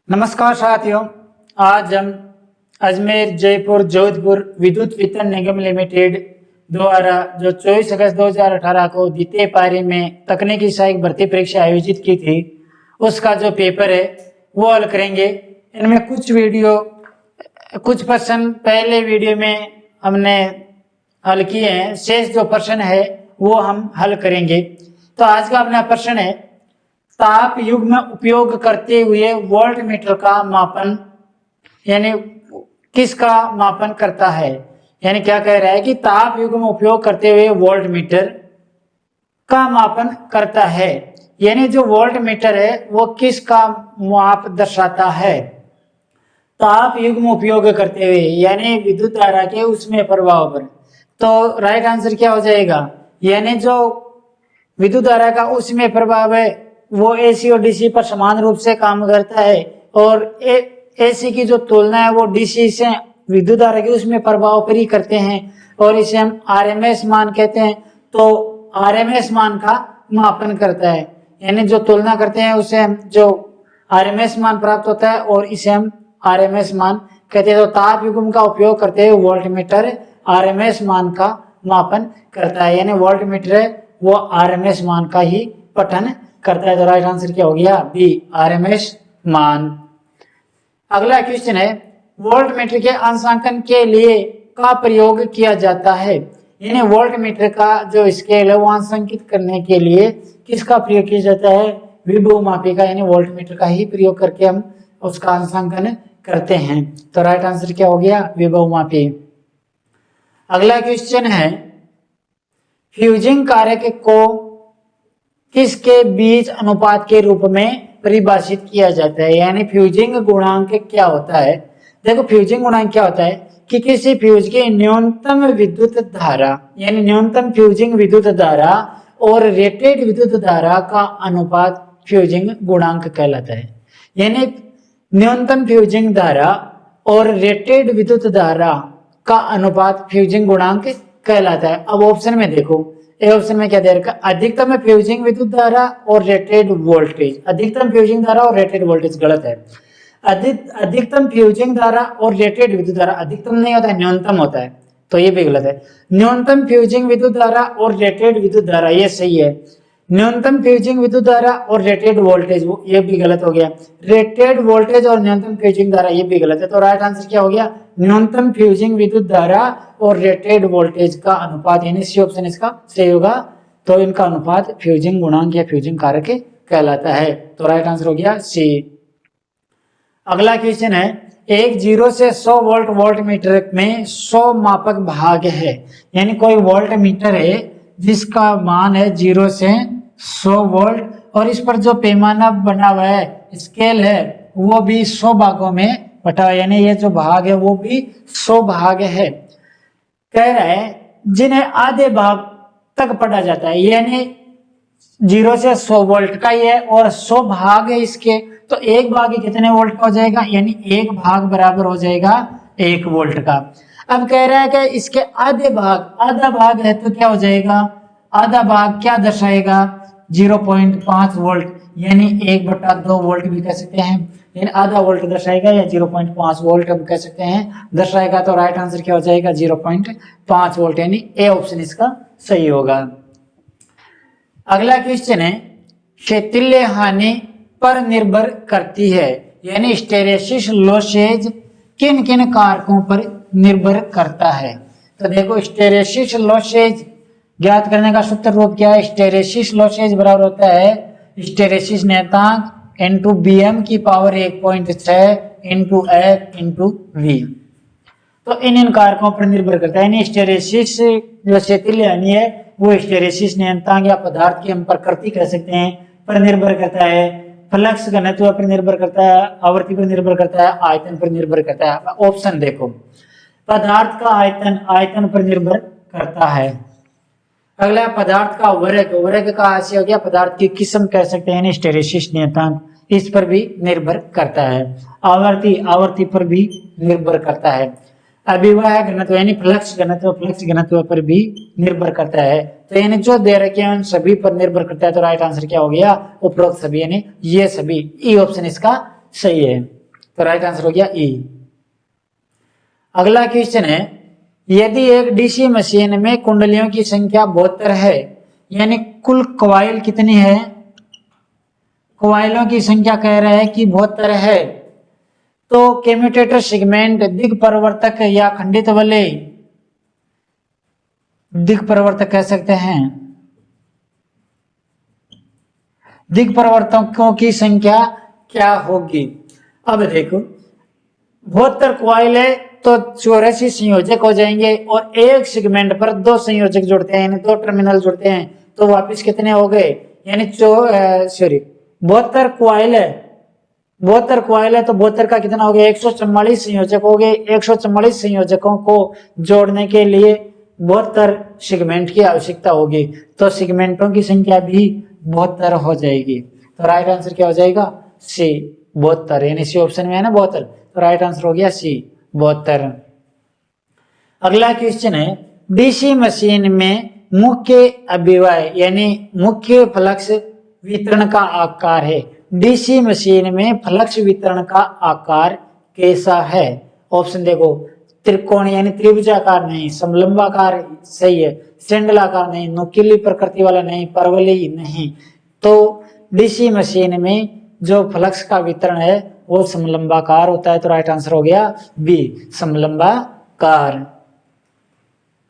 नमस्कार साथियों, आज हम अजमेर जयपुर जोधपुर विद्युत वितरण निगम लिमिटेड द्वारा जो 24 अगस्त 2018 को द्वितीय पारी में तकनीकी सहायक भर्ती परीक्षा आयोजित की थी उसका जो पेपर है वो हल करेंगे। इनमें कुछ प्रश्न पहले वीडियो में हमने हल किए हैं, शेष जो प्रश्न है वो हम हल करेंगे। तो आज का अपना प्रश्न है, ताप युग्म उपयोग करते हुए वोल्ट मीटर का मापन यानी किसका मापन करता है। यानी क्या कह रहा है कि ताप युग्म उपयोग करते हुए वोल्ट मीटर का मापन करता है, यानी जो वोल्ट मीटर है वो किसका माप दर्शाता है। ताप युग्म उपयोग करते हुए यानी विद्युत धारा के उसमें प्रभाव पर, तो राइट आंसर क्या हो जाएगा, यानी जो विद्युत धारा का उसमें प्रभाव है वो एसी और डीसी पर समान रूप से काम करता है, और एसी की जो तुलना है वो डीसी से विद्युत धारा के उसमें प्रभाव पर ही करते हैं, और इसे हम आरएमएस मान कहते हैं। तो आरएमएस मान का मापन करता है, यानी जो तुलना करते हैं उसे हम जो आरएमएस मान प्राप्त होता है और इसे हम आरएमएस मान कहते हैं। तो ताप युग्म का उपयोग करते हुए वोल्ट मीटर आरएमएस मान का मापन करता है, यानी वोल्ट मीटर है वो आरएमएस मान का ही पठन करता है। तो राइट आंसर क्या हो गया, बी आरएमएस मान। अगला क्वेश्चन है, वोल्ट मीटर के अंशांकन के लिए का प्रयोग किया जाता है। यानी वोल्ट मीटर का जो स्केल है वो अंशांकित करने के लिए किसका प्रयोग किया जाता है, विभव मापी का, यानी वोल्ट मीटर का ही प्रयोग करके हम उसका अंशांकन करते हैं। तो राइट आंसर क्या हो गया, विभव मापी। अगला क्वेश्चन है, फ्यूजिंग कारक को किसके बीच अनुपात के रूप में परिभाषित किया जाता है। यानी फ्यूजिंग गुणांक क्या होता है। देखो फ्यूजिंग गुणांक क्या होता है कि किसी फ्यूज की न्यूनतम विद्युत धारा यानी न्यूनतम फ्यूजिंग विद्युत धारा और रेटेड विद्युत धारा का अनुपात फ्यूजिंग गुणांक कहलाता है। यानी न्यूनतम फ्यूजिंग धारा और रेटेड विद्युत धारा का अनुपात फ्यूजिंग गुणांक कहलाता है। अब ऑप्शन में देखो, ए ऑप्शन में क्या दे रखा, अधिकतम फ्यूजिंग विद्युत धारा और रेटेड वोल्टेज। अधिकतम फ्यूजिंग धारा और रेटेड वोल्टेज गलत है। अधिकतम फ्यूजिंग धारा और रेटेड विद्युत धारा, अधिकतम नहीं होता है न्यूनतम होता है, तो ये भी गलत है। न्यूनतम फ्यूजिंग विद्युत धारा और रेटेड विद्युत धारा ये सही है। न्यूनतम फ्यूजिंग विद्युत धारा और रेटेड वोल्टेज ये भी गलत हो गया। रेटेड वोल्टेज और न्यूनतम फ्यूजिंग धारा ये भी गलत है। तो राइट आंसर क्या हो गया, न्यूनतम फ्यूजिंग विद्युत धारा और रेटेड वोल्टेज का अनुपात, यानी सी ऑप्शन इसका सही होगा। तो इनका अनुपात फ्यूजिंग गुणांक या फ्यूजिंग कारक कहलाता है। तो राइट आंसर हो गया सी। अगला क्वेश्चन है, एक 0 से 100 वोल्ट वोल्ट मीटर में 100 मापक भाग है। यानी कोई वोल्ट मीटर है जिसका मान है 0 से 100 वोल्ट, और इस पर जो पैमाना बना हुआ है स्केल है वो भी 100 भागों में बटा हुआ है, यानी ये जो भाग है वो भी 100 भाग है। कह रहा है जिन्हें आधे भाग तक पढ़ा जाता है, यानी 0 से 100 वोल्ट का ही है और 100 भाग है इसके, तो एक भाग कितने वोल्ट का हो जाएगा, यानी एक भाग बराबर हो जाएगा 1 वोल्ट का। अब कह रहा है कि इसके आधे भाग, आधा भाग है तो क्या हो जाएगा, आधा भाग क्या दर्शाएगा 0.5 वोल्ट, यानी 1/2 वोल्ट भी कह सकते हैं, यानी आधा वोल्ट दर्शाएगा या 0.5 वोल्ट हम कह सकते हैं दर्शाएगा। तो राइट आंसर क्या हो जाएगा 0.5 वोल्ट, यानी ए ऑप्शन इसका सही होगा। अगला क्वेश्चन है, क्षेत्रीय हानि पर निर्भर करती है। यानी हिस्टैरिसीस लॉसेज किन किन कारकों पर निर्भर करता है। तो देखो हिस्टैरिसीस लॉसेज ज्ञात करने का सूत्र रूप क्या है, हिस्टैरिसीस लॉसेज बराबर होता है हिस्टैरिसीस नियतांक इनटू बीएम की power 1.6 into F into V. तो इन कारकों पर निर्भर करता है। यानी हिस्टैरिसीस जो क्षेत्रीय हानि है वो हिस्टैरिसीस नियतांक या पदार्थ की हम प्रकृति कह सकते हैं पर निर्भर करता है, फ्लक्स घनत्व पर निर्भर करता है, आवृत्ति पर निर्भर करता है, आयतन पर निर्भर करता है। ऑप्शन देखो, पदार्थ का आयतन पर निर्भर करता है। अगला पदार्थ का वर्ग का आशय हो गया पदार्थ की किस्म कह सकते हैं, हिस्टैरिसीस नियतांक इस पर भी निर्भर करता है। आवर्ती पर भी निर्भर करता है। अभिवाह घनत्व यानी फ्लक्स घनत्व पर भी निर्भर करता है। तो यानी जो दे रखे हैं उन सभी पर निर्भर करता है। तो राइट आंसर क्या हो गया, उपरोक्त सभी, यानी ये सभी, ई ऑप्शन इसका सही है, तो राइट आंसर हो गया ई। अगला क्वेश्चन है, यदि एक डीसी मशीन में कुंडलियों की संख्या 72 है, यानी कुल कॉइल कितनी है, कॉइलों की संख्या कह रहा है कि 72 है, तो कम्यूटेटर सेगमेंट दिग परिवर्तक या खंडित वाले दिग परिवर्तक कह सकते हैं, दिग परिवर्तकों की संख्या क्या होगी। अब देखो 72 कॉइल है तो 84 संयोजक हो जाएंगे और एक सेगमेंट पर 2 संयोजक जुड़ते हैं, यानी 2 टर्मिनल जुड़ते हैं, तो वापस कितने हो गए, यानी 72 कॉइल है, 72 कॉइल है तो 72 का कितना हो गया, 144 संयोजक हो गए। 144 संयोजकों को जोड़ने के लिए 72 सेगमेंट की आवश्यकता होगी, तो सेगमेंटों की संख्या भी 72 हो जाएगी। तो राइट आंसर क्या हो जाएगा, सी 72, यानी सी ऑप्शन में है ना 72, तो राइट आंसर हो गया सी 72। अगला क्वेश्चन है, डीसी मशीन में मुख्य अभिवाय यानी मुख्य फ्लक्स वितरण का आकार है, डीसी मशीन में फ्लक्स वितरण का आकार कैसा है। ऑप्शन देखो, त्रिकोण यानी त्रिभुजाकार नहीं, समलंबाकार सही है, सिंडलाकार नहीं, नुकीली प्रकृति वाला नहीं, परवलयी नहीं, तो डीसी मशीन में जो फ्लक्स का वितरण है वो समलंबाकार होता है, तो राइट आंसर हो गया बी समलंबाकार।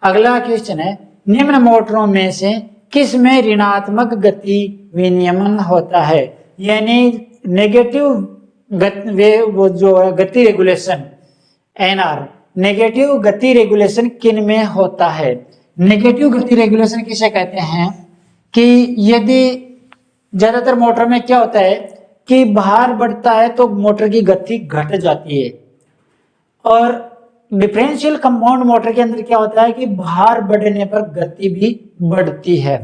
अगला क्वेश्चन है, निम्न मोटरों में से किस में ऋणात्मक गति विनियमन होता है, यानी नेगेटिव वो जो गति रेगुलेशन एनआर, नेगेटिव गति रेगुलेशन किन में होता है। नेगेटिव गति रेगुलेशन किसे कहते हैं कि यदि ज्यादातर मोटर में क्या होता है कि भार बढ़ता है तो मोटर की गति घट जाती है, और डिफरेंशियल कंपाउंड मोटर के अंदर क्या होता है कि भार बढ़ने पर गति भी बढ़ती है।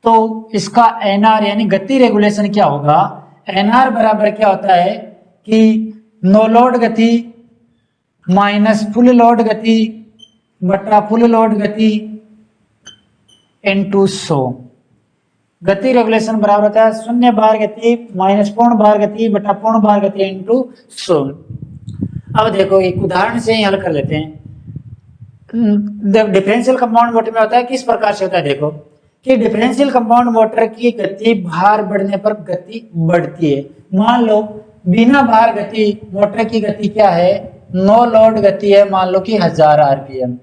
तो इसका एनआर यानी गति रेगुलेशन क्या होगा, एनआर बराबर क्या होता है कि नो लोड गति माइनस फुल लोड गति बटा फुल लोड गति इनटू 100। गति रेगुलेशन बराबर होता है शून्य भार गति माइनस पूर्ण भार गति बटा पूर्ण भार गति इनटू 100। अब देखो एक उदाहरण से ही हल कर लेते हैं। डिफरेंशियल कंपाउंड मोटर में होता है किस प्रकार से होता है, देखो कि डिफरेंशियल कंपाउंड मोटर की गति भार बढ़ने पर गति बढ़ती है। मान लो बिना भार गति मोटर की गति क्या है, नो लोड गति है, मान लो कि 1000 आरपीएम।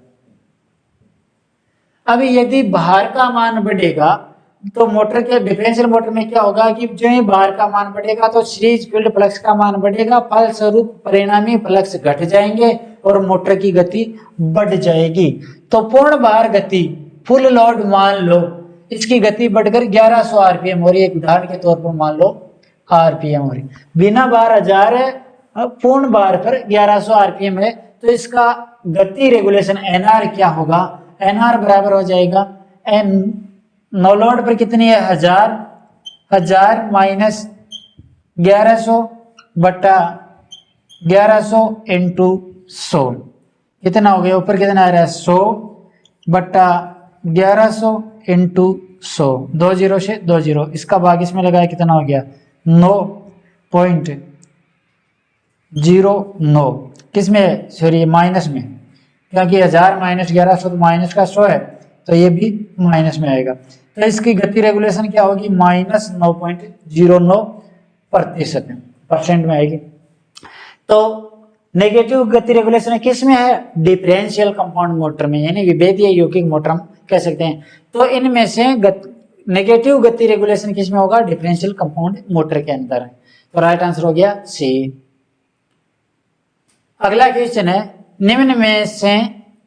अभी यदि भार का मान बढ़ेगा तो मोटर के डिफरेंशियल मोटर में क्या होगा कि जो ही भार का मान बढ़ेगा तो सीरीज फील्ड फ्लक्स का मान बढ़ेगा, फलस्वरूप परिणामी फ्लक्स घट जाएंगे और मोटर की गति बढ़ जाएगी। तो पूर्ण भार गति फुल लोड मान लो इसकी गति बढ़कर 1100 आरपीएम हो रही है, एक उदाहरण के तौर पर मान लो आरपीएम हो रही, बिना भार 1000 है, पूर्ण भार पर 1100 आरपीएम है, तो इसका गति रेगुलेशन एनआर क्या होगा, एनआर बराबर हो जाएगा एन नो लोड पर कितनी है 1000 माइनस 1100 बटा 1100 इंटू 100, कितना हो गया, ऊपर कितना आ रहा है 100 बटा 1100 इंटू 100, 2 0 से 2 0, इसका भाग इसमें लगाया कितना हो गया 9.09, किसमें सॉरी माइनस में, क्योंकि 1000 माइनस 1100 तो माइनस का 100 है, तो ये भी माइनस में आएगा। तो इसकी गति रेगुलेशन क्या होगी माइनस 9.09% परसेंट में आएगी। तो नेगेटिव गति रेगुलेशन किस में है, डिफरेंशियल कंपाउंड मोटर में, यानी विभेदीय यौगिक मोटर हम कह सकते हैं। तो इनमें से नेगेटिव गति रेगुलेशन किस में होगा, डिफरेंशियल कंपाउंड मोटर के अंदर है, तो राइट आंसर हो गया सी। अगला क्वेश्चन है, निम्न में से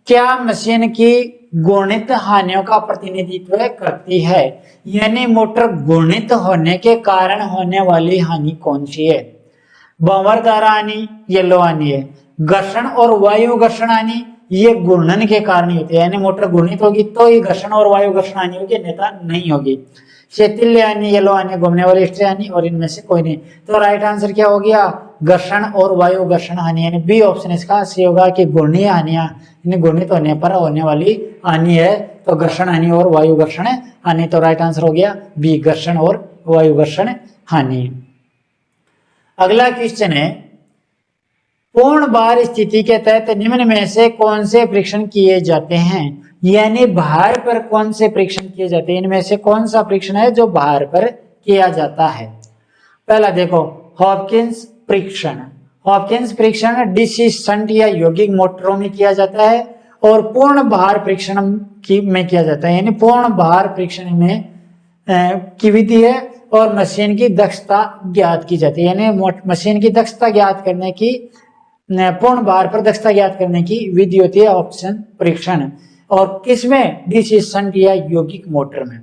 क्या मशीन की गुणित हानियों का प्रतिनिधित्व करती है, यानी मोटर गुणित होने के कारण होने वाली हानि कौन सी है। भंवर हानि येलो हानि है, घर्षण और वायु घर्षण हानि ये घूर्णन के कारण होती है, यानी मोटर घूर्णित होगी तो ये घर्षण और वायु घर्षण हानि होगी, अन्यथा नहीं होगी। शैथिल्य हानि येलो हानि घूमने वाली स्ट्रे हानि, और इनमें से कोई नहीं, तो राइट आंसर क्या हो गया घर्षण और वायु घर्षण हानि, यानी बी ऑप्शन इसका सी होगा कि घूर्णीय हानियां गुणित होने पर होने वाली हानि है, तो घर्षण हानि और वायु घर्षण हानि, तो राइट आंसर हो गया बी घर्षण और वायु घर्षण हानि। अगला क्वेश्चन है, पूर्ण भार स्थिति के तहत निम्न में से कौन से परीक्षण किए जाते हैं? यानी भार पर कौन से परीक्षण किए जाते हैं, इनमें से कौन सा परीक्षण है जो भार पर किया जाता है? पहला देखो, हॉपकिंस परीक्षण। हॉपकिंस परीक्षण डीसी शंट या यौगिक मोटरों में किया जाता है और पूर्ण भार परीक्षण में किया जाता है। यानी पूर्ण भार परीक्षण में की विधि है और मशीन की दक्षता ज्ञात की जाती है। यानी मशीन की दक्षता ज्ञात करने की, पूर्ण भार पर दक्षता ज्ञात करने की विधि होती है ऑप्शन परीक्षण। और किसमें? डीसी शंट या यौगिक मोटर में।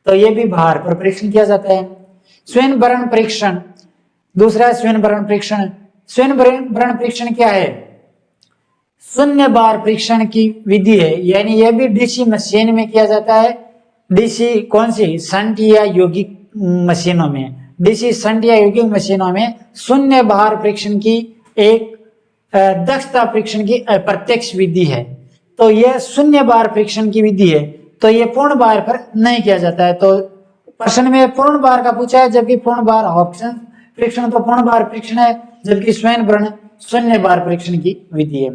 तो ये भी भार पर परीक्षण किया जाता है। स्वयंभरण परीक्षण, दूसरा स्वयंभरण परीक्षण। स्वयंभरण परीक्षण क्या है? शून्य भार परीक्षण की विधि है। यानी यह भी डीसी मशीन में किया जाता है। डीसी कौन सी? शंट या यौगिक मशीनों में। डीसी शंट या यौगिक मशीनों में शून्य भार परीक्षण की एक दक्षता परीक्षण की अप्रत्यक्ष विधि है। तो यह शून्य भार परीक्षण की विधि है, तो यह पूर्ण भार पर नहीं किया जाता है। तो प्रश्न में पूर्ण भार का पूछा है, जबकि पूर्ण भार ऑप्शन परीक्षण तो पूर्ण भार परीक्षण है, जबकि स्वयंभरण शून्य भार परीक्षण की विधि है।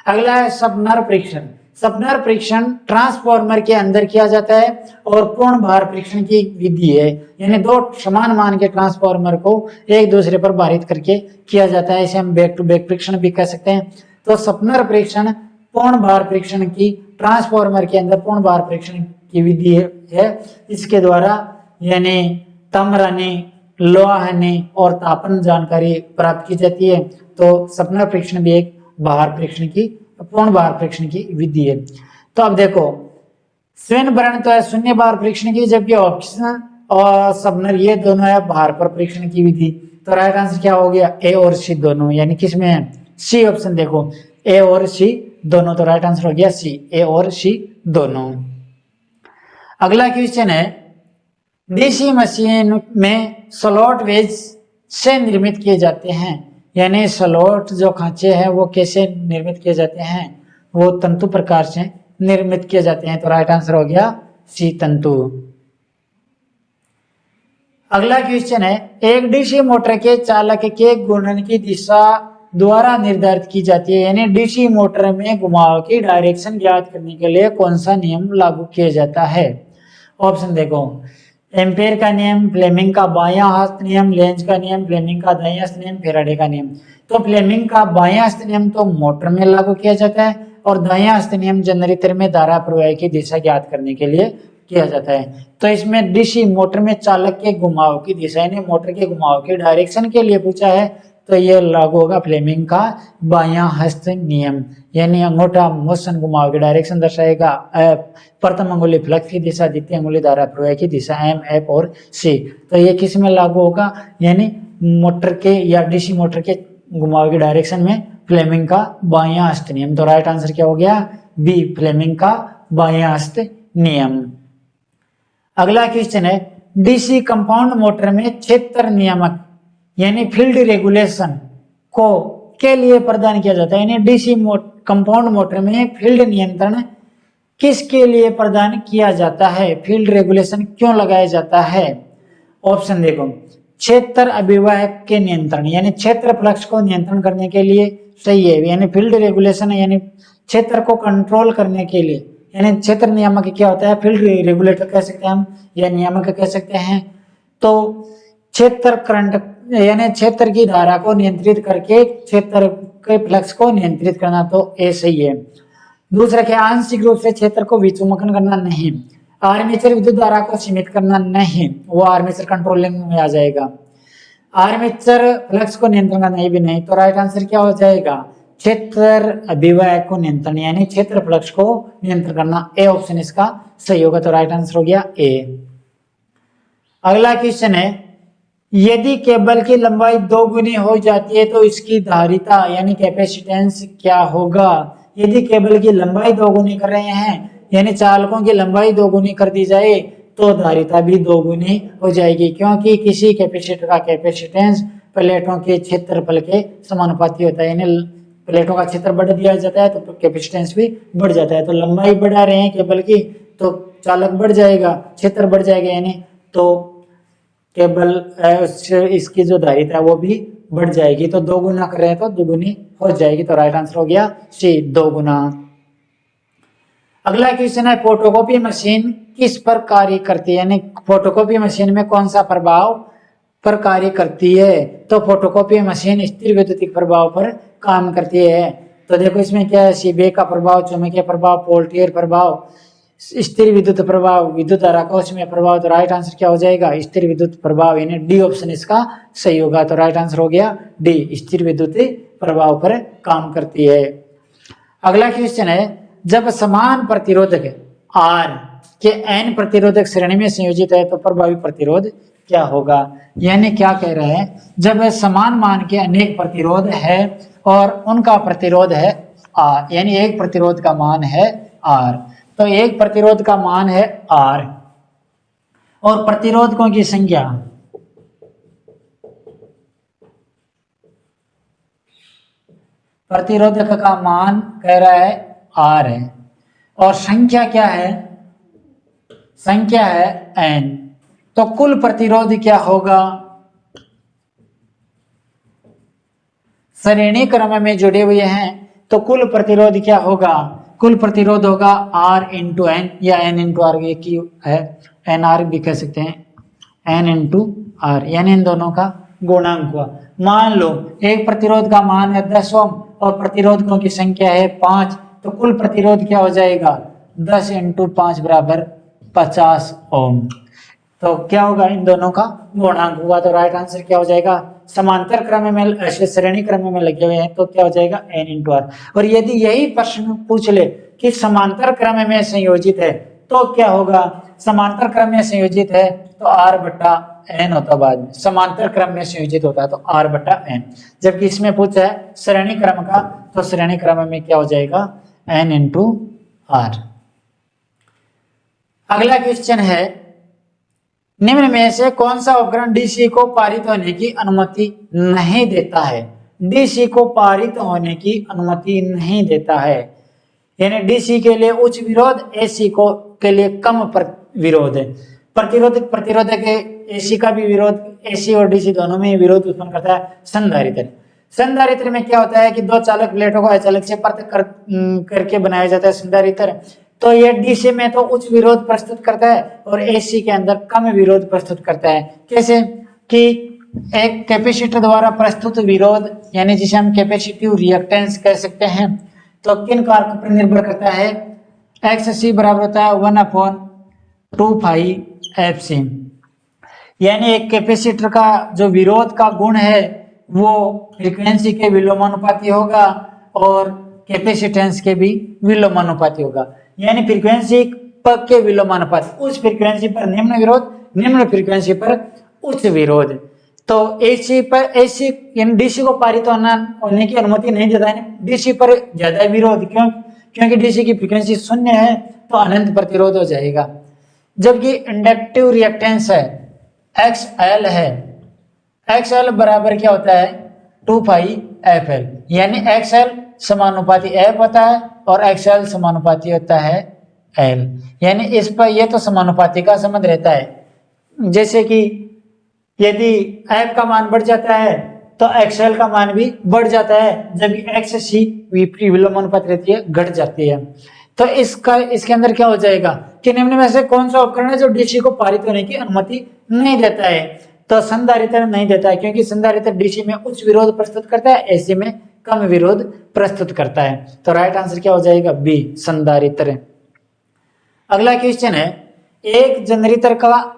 अगला है शपनर परीक्षण। शपनर परीक्षण ट्रांसफॉर्मर के अंदर किया जाता है और पूर्ण भार परीक्षण की विधि है। यानी दो समान मान के ट्रांसफॉर्मर को एक दूसरे पर भारित करके किया जाता है। इसे हम बैक टू बैक परीक्षण भी कह सकते हैं। तो शपनर परीक्षण पूर्ण भार परीक्षण की, ट्रांसफॉर्मर के अंदर पूर्ण भार परीक्षण की विधि है। इसके द्वारा यानी ताम्रनी, लोहानी और तापन जानकारी प्राप्त की जाती है। तो शपनर परीक्षण भी एक भार परीक्षण की, पूर्ण भार परीक्षण की विधि है। तो अब देखो, स्वयंभरण तो है शून्य भार परीक्षण की, जबकि ऑप्शन और शपनर ये दोनों है भार पर परीक्षण की विधि। तो राइट आंसर क्या हो गया? ए और सी दोनों। यानी किसमें है? C option. देखो ए और सी दोनों, तो राइट आंसर हो गया सी, ए और सी दोनों। अगला क्वेश्चन है, डीसी मशीन में स्लॉट वेज से निर्मित किए जाते हैं। यानी स्लॉट जो खांचे हैं वो कैसे निर्मित किए जाते हैं? वो तंतु प्रकार से निर्मित किए जाते हैं। तो राइट आंसर हो गया सी, तंतु। अगला क्वेश्चन है, एक डीसी मोटर के चालक के घूर्णन की दिशा द्वारा निर्धारित की जाती है। यानी डीसी मोटर में घुमाव की डायरेक्शन ज्ञात करने के लिए कौन सा नियम लागू किया जाता है? ऑप्शन देखो, एम्पेयर का नियम, फ्लेमिंग का बायां हस्त नियम, लेंज का नियम, फ्लेमिंग का दायां हस्त नियम, फैराडे का नियम। तो फ्लेमिंग का बायां हस्त नियम तो मोटर में लागू किया जाता है और दायां हस्त नियम जनरेटर में धारा प्रवाह की दिशा ज्ञात करने के लिए किया जाता है। तो इसमें डीसी मोटर में चालक के घुमाव की दिशा, यानी मोटर के घुमाव की डायरेक्शन के लिए पूछा है, तो यह लागू होगा फ्लेमिंग का बायां हस्त नियम। यानी अंगूठा मोशन घुमाव की डायरेक्शन दर्शाएगा, प्रथम अंगुली फ्लक्स की दिशा, द्वितीय अंगुली धारा प्रवाह की दिशा, एम, एफ और सी। तो ये किस में लागू होगा? यानी मोटर के या डीसी मोटर के घुमाव की डायरेक्शन में फ्लेमिंग का बायां हस्त नियम। तो राइट आंसर क्या हो गया? बी, फ्लेमिंग का बायां हस्त नियम। अगला क्वेश्चन है, डीसी कंपाउंड मोटर में क्षेत्र नियामक यानी फील्ड रेगुलेशन को के लिए प्रदान किया जाता है। यानी डीसी कंपाउंड मोटर में फील्ड नियंत्रण किसके लिए प्रदान किया जाता है? फील्ड रेगुलेशन क्यों लगाया जाता है? ऑप्शन देखो, क्षेत्र अभिवाह के नियंत्रण, यानी क्षेत्र फ्लक्स को नियंत्रण करने के लिए सही है। यानी फील्ड रेगुलेशन यानी क्षेत्र को कंट्रोल करने के लिए, यानी क्षेत्र नियामक क्या होता है? फील्ड रेगुलेटर कह सकते हैं हम, या नियामक कह सकते हैं। तो क्षेत्र करंट यानी क्षेत्र की धारा को नियंत्रित करके क्षेत्र के फ्लक्स को नियंत्रित करना, तो ए सही है। दूसरा क्या? आंशिक रूप से क्षेत्र को विचुम्बकन करना नहीं। आर्मेचर विद्युत धारा को सीमित करना नहीं, वो आर्मेचर कंट्रोलिंग में आ जाएगा। आर्मेचर फ्लक्स को नियंत्रण करना ये भी नहीं। तो राइट आंसर क्या हो जाएगा? क्षेत्र अभिवाह को नियंत्रण यानी क्षेत्र फ्लक्स को नियंत्रण करना, ए ऑप्शन इसका सही होगा। तो राइट आंसर हो गया ए। अगला क्वेश्चन है, यदि केबल की लंबाई 2 गुनी हो जाती है तो इसकी धारिता यानी कैपेसिटेंस क्या होगा? यदि केबल की लंबाई 2 गुनी कर रहे हैं, यानी चालकों की लंबाई 2 गुनी कर दी जाए तो धारिता भी 2 गुनी हो जाएगी, क्योंकि किसी कैपेसिटर का कैपेसिटेंस प्लेटों के क्षेत्रफल के समानुपाती होता है। यानी प्लेटों का क्षेत्र बढ़ दिया जाता है तो कैपेसिटेंस भी बढ़ जाता है। तो लंबाई बढ़ा रहे हैं केबल की तो चालक बढ़ जाएगा, क्षेत्र बढ़ जाएगा, यानी तो केबल इसकी जो धारिता है वो भी बढ़ जाएगी, तो 2 गुना कर रहे हैं तो दुगुनी हो जाएगी। तो राइट आंसर हो गया सी, 2 गुना। अगला क्वेश्चन है फोटोकॉपी मशीन किस पर कार्य करती है, यानी फोटोकॉपी मशीन में कौन सा प्रभाव पर कार्य करती है। तो फोटोकॉपी मशीन स्थिर विद्युतीय प्रभाव पर काम करती है। तो देखो इसमें क्या है, सीबे का प्रभाव, चुंबकीय प्रभाव, पोल्टियर प्रभाव, स्थिर विद्युत प्रभाव, विद्युत धारा का उसमें प्रभाव। तो राइट आंसर क्या हो जाएगा, स्थिर विद्युत प्रभाव, यानी डी ऑप्शन इसका सही होगा। तो राइट आंसर हो गया डी, स्थिर विद्युत प्रभाव पर काम करती है। अगला क्वेश्चन है, जब समान प्रतिरोधक R के n प्रतिरोधक श्रेणी में संयोजित है तो प्रभावी प्रतिरोध क्या होगा। यानी क्या कह रहे हैं, जब समान मान के अनेक प्रतिरोध है और उनका प्रतिरोध है R, यानी एक प्रतिरोध का मान है R, तो एक प्रतिरोध का मान है R और प्रतिरोधकों की संख्या प्रतिरोधक का मान कह रहा है R है और संख्या क्या है, संख्या है n, तो कुल प्रतिरोध क्या होगा, श्रेणी क्रम में जुड़े हुए हैं तो कुल प्रतिरोध क्या होगा, कुल प्रतिरोध होगा R इंटू एन या n इंटू आर, ये की है NR भी कह सकते हैं, n इंटू आर, यानी इन दोनों का गुणांक हुआ। मान लो एक प्रतिरोध का मान है 10 ओम और प्रतिरोधकों की संख्या है 5, तो कुल प्रतिरोध क्या हो जाएगा, 10 इंटू 5 बराबर 50 ओम। तो क्या होगा, इन दोनों का गुणांक हुआ। तो राइट आंसर क्या हो जाएगा, समांतर क्रम में ऐसे श्रेणी क्रम में लगे हुए हैं तो क्या हो जाएगा n इंटू आर। और यदि यही प्रश्न पूछ ले कि समांतर क्रम में संयोजित है तो क्या होगा, समांतर क्रम में संयोजित है तो r बट्टा n होता, बाद में समांतर क्रम में संयोजित होता है तो r बट्टा n, जबकि इसमें पूछा है श्रेणी क्रम का, तो श्रेणी क्रम में क्या हो जाएगा n इंटू आर। अगला क्वेश्चन है, निम्न में से कौन सा उपकरण डीसी को पारित होने की अनुमति नहीं देता है, डीसी को पारित होने की अनुमति नहीं देता है, यानी डीसी के लिए उच्च विरोध, एसी को के लिए कम विरोध है। प्रतिरोधक एसी का भी विरोध, एसी और डीसी दोनों में विरोध उत्पन्न करता है। संधारित्र, संधारित्र में क्या होता है कि दो चालक प्लेटों को अचालक से पृथक करके बनाया जाता है संधारित्र, तो ये डीसी में तो उच्च विरोध प्रस्तुत करता है और एसी के अंदर कम विरोध प्रस्तुत करता है। कैसे कि एक कैपेसिटर द्वारा प्रस्तुत विरोध, यानी जिसे हम कैपेसिटिव रिएक्टेंस कह सकते हैं, तो किन कारकों पर निर्भर करता है, XC बराबर होता है 1/2 पाई FC, यानी एक कैपेसिटर का जो विरोध का गुण है वो फ्रीक्वेंसी के विलोमानुपाती होगा और कैपेसिटेंस के भी विलोमानुपाती होगा, यानी फ्रीक्वेंसी के विलोमानुपाती, उच्च फ्रीक्वेंसी पर निम्न विरोध, निम्न फ्रीक्वेंसी पर उच्च विरोध। तो एसी पर एसी डीसी को पारित होने की अनुमति नहीं देता है, डीसी पर ज्यादा विरोध, क्योंकि डीसी की फ्रीक्वेंसी 0 है तो अनंत प्रतिरोध हो जाएगा। जबकि इंडक्टिव रिएक्टेंस है XL है, XL बराबर क्या होता है 2 पाई FL, यानी XL समानुपाती F होता है और XL समानुपाती होता है L, यानी इस पर ये तो समानुपाती का संबंध रहता है। जैसे कि यदि F का मान बढ़ जाता है तो XL का मान भी बढ़ जाता है, जबकि XC विलोमानुपात रहती है, घट जाती है। तो इसके अंदर क्या हो जाएगा कि निम्न में से कौन सा उपकरण है जो डीसी को पारित होने की अनुमति नहीं देता है, तो संधारित्र नहीं देता है, क्योंकि संधारित्र डीसी में उच्च विरोध प्रस्तुत करता है, एसी में कम विरोध प्रस्तुत करता है। तो राइट आंसर क्या हो जाएगा बी, संधारित्र। अगला क्वेश्चन है, एक जनरेटर का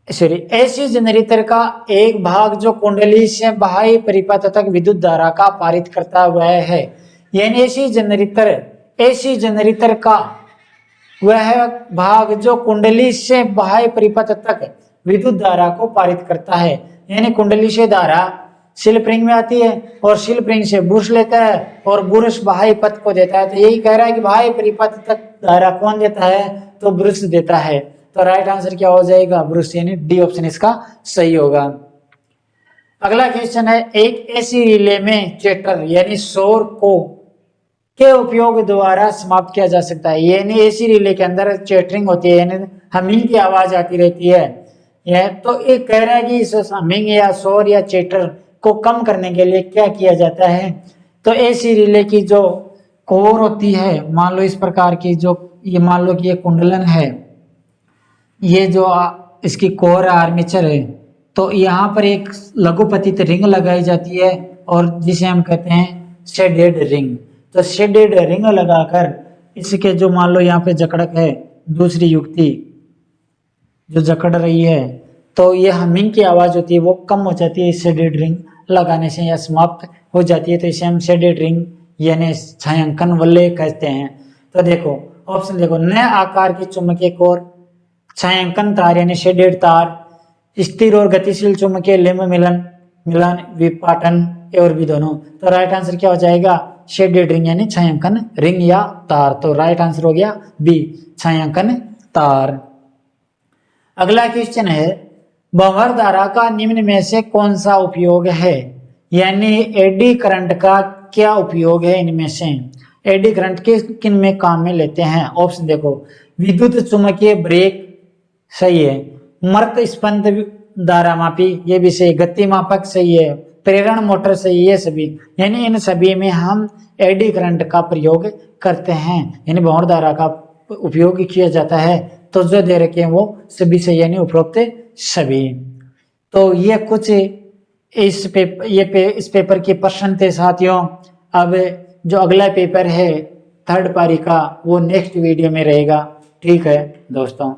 एसी जनरेटर का एक भाग जो कुंडली से बाह्य परिपथ तक विद्युत धारा का पारित करता हुआ है, यानी एसी जनरेटर का वह भाग जो कुंडली से बाह्य परिपथ तक विद्युत धारा को पारित करता है, यानी कुंडली से धारा स्लिप रिंग में आती है और स्लिप रिंग से ब्रश लेता है और ब्रश बाह्य पथ को देता है। तो यही कह रहा है कि बाह्य परिपथ तक धारा कौन देता है, तो ब्रश देता है। तो राइट आंसर क्या हो जाएगा ब्रश, यानी डी ऑप्शन इसका सही होगा। अगला क्वेश्चन है, एक एसी रिले में चेटर यानी शोर को के उपयोग द्वारा समाप्त किया जा सकता है, यानी एसी रिले के अंदर चेटरिंग होती है, यानी हमिंग की आवाज आती रहती है। यह तो एक कह रहा है कि इस हमिंग या शोर या चेटर को कम करने के लिए क्या किया जाता है? तो एसी रिले की जो कोर होती है, मान लो इस प्रकार की, जो ये मान लो कि ये कुंडलन है, ये जो इसकी कोर आर्मेचर है, तो यहाँ पर एक लघुपतित रिंग लगाई जाती है और जिसे हम कहते हैं शेडेड रिंग। तो शेडेड रिंग लगाकर इसके जो मान लो यहाँ पे जकड़क है, दूसरी युक्ति जो जकड़ रही है, तो ये हमिंग की आवाज होती है वो कम हो जाती है इस शेडेड रिंग लगाने से, या समाप्त हो जाती है। तो इसे हम शेडेड रिंग यानी छायांकन वलय कहते हैं। तो देखो ऑप्शन देखो, नए आकार की चुंबकीय कोर, छायांकन तार यानी शेडेड तार, स्थिर और गतिशील चुंबकीय लिंब मिलन, विपाटन और भी दोनों। तो राइट आंसर क्या हो जाएगा? शेडेड रिंग यानी छायांकन रिंग या तार। तो राइट आंसर हो गया बी, छायांकन तार। अगला क्वेश्चन है, भंवर धारा का निम्न में से कौन सा उपयोग है? यानी एडी करंट का क्या उपयोग है इनमें से? एडी करंट किन में काम में लेते हैं? ऑप्शन देखो, विद्युत चुंबकीय ब्रेक सही है, मर्त स्पंद धारामापी ये भी सही, गति मापक सही है, प्रेरण मोटर सही, ये सभी, यानी इन सभी में हम एडी करंट का प्रयोग करते हैं, यानी भंवर धारा का उपयोग किया जाता है। तो जो दे रखे हैं वो सभी सही, यानी उपरोक्त सभी। तो ये कुछ इस पेपर के प्रश्न थे साथियों। अब जो अगला पेपर है थर्ड पारी का, वो नेक्स्ट वीडियो में रहेगा। ठीक है दोस्तों।